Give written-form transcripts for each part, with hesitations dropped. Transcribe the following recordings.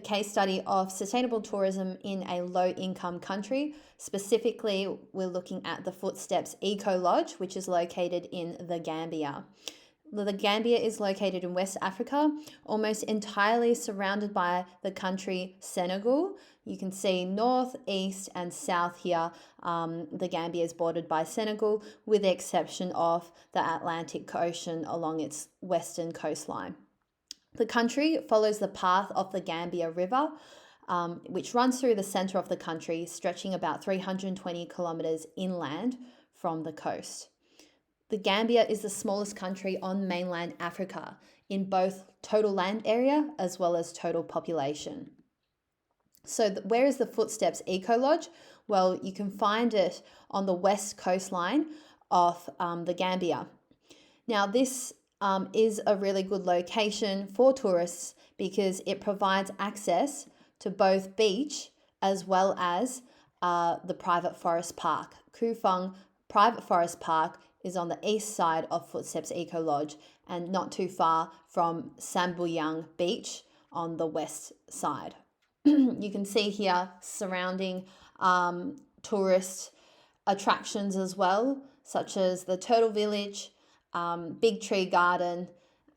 case study of sustainable tourism in a low-income country. Specifically, we're looking at the Footsteps Eco Lodge, which is located in the Gambia. The Gambia is located in West Africa, almost entirely surrounded by the country Senegal. You can see north, east, and south here. The Gambia is bordered by Senegal, with the exception of the Atlantic Ocean along its western coastline. The country follows the path of the Gambia River, which runs through the center of the country, stretching about 320 kilometers inland from the coast. The Gambia is the smallest country on mainland Africa in both total land area as well as total population. So where is the Footsteps Eco Lodge? Well, you can find it on the west coastline of the Gambia. Now, this is a really good location for tourists because it provides access to both beach as well as the private forest park. Kufeng Private Forest Park is on the east side of Footsteps Eco Lodge and not too far from Sambuyang Beach on the west side. You can see here surrounding tourist attractions as well, such as the Turtle Village, Big Tree Garden,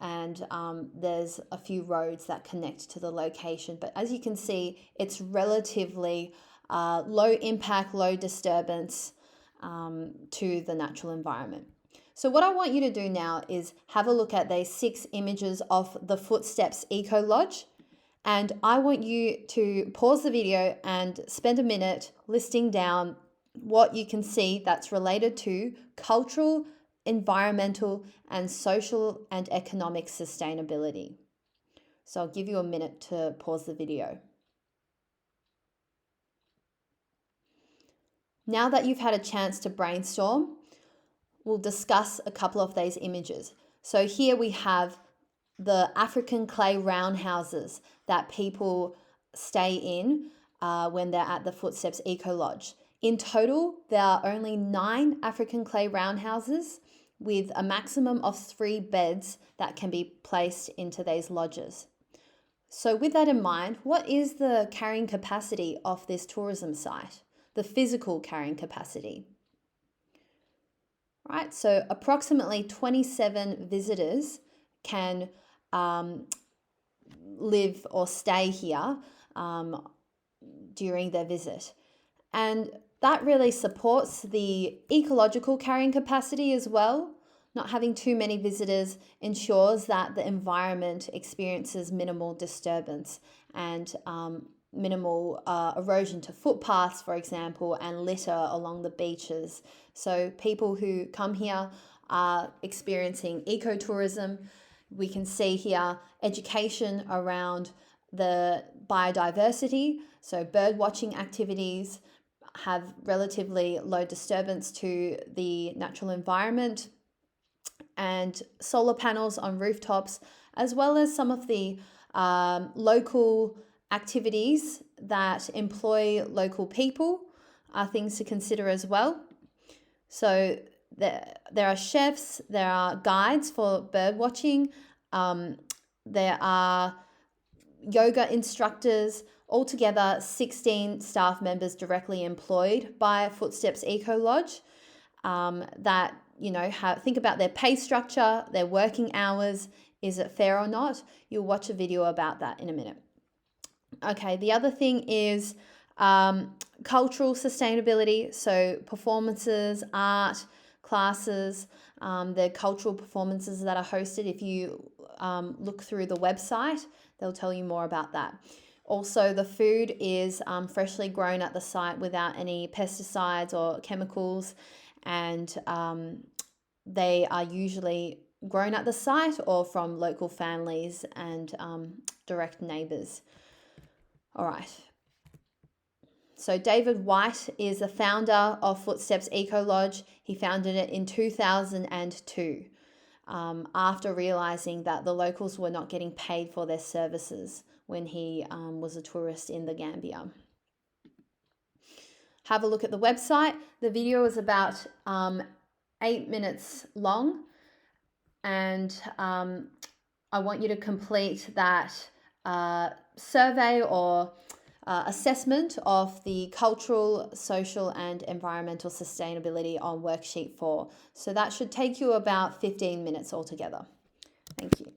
and there's a few roads that connect to the location. But as you can see, it's relatively low impact, low disturbance to the natural environment. So what I want you to do now is have a look at these 6 images of the Footsteps Eco Lodge. And I want you to pause the video and spend a minute listing down what you can see that's related to cultural, environmental, and social and economic sustainability. So I'll give you a minute to pause the video. Now that you've had a chance to brainstorm, we'll discuss a couple of these images. So here we have the African clay roundhouses that people stay in when they're at the Footsteps Eco Lodge. In total, there are only 9 African clay roundhouses with a maximum of 3 beds that can be placed into these lodges. So with that in mind, what is the carrying capacity of this tourism site? The physical carrying capacity. Right, so approximately 27 visitors can live or stay here during their visit. And that really supports the ecological carrying capacity as well. Not having too many visitors ensures that the environment experiences minimal disturbance and minimal erosion to footpaths, for example, and litter along the beaches. So people who come here are experiencing ecotourism. We can see here education around the biodiversity. So bird watching activities have relatively low disturbance to the natural environment, and solar panels on rooftops, as well as some of the local activities that employ local people are things to consider as well. So there are chefs, there are guides for bird watching, there are yoga instructors, altogether 16 staff members directly employed by Footsteps Eco Lodge that, think about their pay structure, their working hours, is it fair or not? You'll watch a video about that in a minute. Okay, the other thing is cultural sustainability, so performances, art, classes, the cultural performances that are hosted. If you look through the website, they'll tell you more about that. Also, the food is freshly grown at the site without any pesticides or chemicals, and they are usually grown at the site or from local families and direct neighbours. All right. So David White is the founder of Footsteps Eco Lodge. He founded it in 2002 after realising that the locals were not getting paid for their services when he was a tourist in the Gambia. Have a look at the website. The video is about 8 minutes long, and I want you to complete that survey or assessment of the cultural, social, and environmental sustainability on worksheet 4. So that should take you about 15 minutes altogether. Thank you.